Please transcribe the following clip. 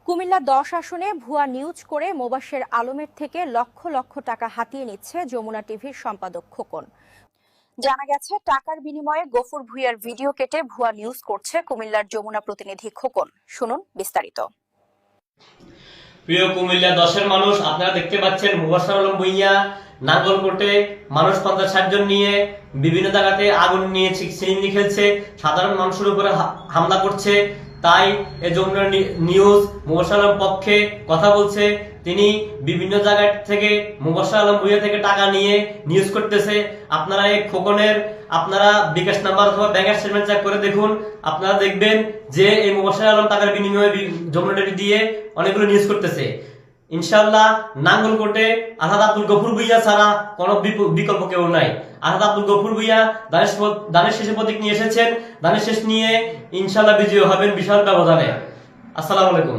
কুমিল্লা ১০ আসনে ভুয়া নিউজ করে মোবাশ্বের আলমের থেকে লক্ষ লক্ষ টাকা হাতিয়ে নিচ্ছে যমুনা টিভির সম্পাদক খোকন। জানা গেছে, টাকার বিনিময়ে গফুর ভূঁইয়ার ভিডিও কেটে ভুয়া নিউজ করছে কুমিল্লার যমুনা প্রতিনিধি খোকন। শুনুন বিস্তারিত। প্রিয় কুমিল্লা ১০-এর মানুষ, আপনারা দেখতে পাচ্ছেন মোবাশ্বের আলম ভূঁইয়া নাঙ্গলকোটে মানুষ ৫০-৬০ জন নিয়ে বিভিন্ন জায়গাতে আগুন নিয়ে ছিনিমিনি খেলছে, সাধারণ মানুষের উপরে হামলা করছে। তাই এই যমুনা নিউজ মোবাশ্বের আলম পক্ষে কথা বলছে। তিনি বিভিন্ন জায়গা থেকে মোবাশ্বের আলম ভূঁইয়া থেকে টাকা নিয়ে নিউজ করতেছে। আপনারা এই খোকনের বিকাশ নাম্বার অথবা ব্যাংক স্টেটমেন্ট চেক করে দেখুন। আপনারা দেখবেন যে এই মোবাশ্বের আলম টাকার বিনিময়ে যমুনা টিভি দিয়ে অনেকগুলো নিউজ করতেছে। ইনশাআল্লাহ নাঙ্গলকোটে আসাদ আব্দুল গফুর ভূঁইয়া ছাড়া কোনো বিকল্প কেউ নাই। আসাদ আব্দুল গফুর ভূঁইয়া দানের শেষে প্রতীক নিয়ে এসেছেন। দানের শেষ নিয়ে ইনশাআল্লাহ বিজয়ী হবেন বিশাল ব্যবধানে। আসসালামু আলাইকুম।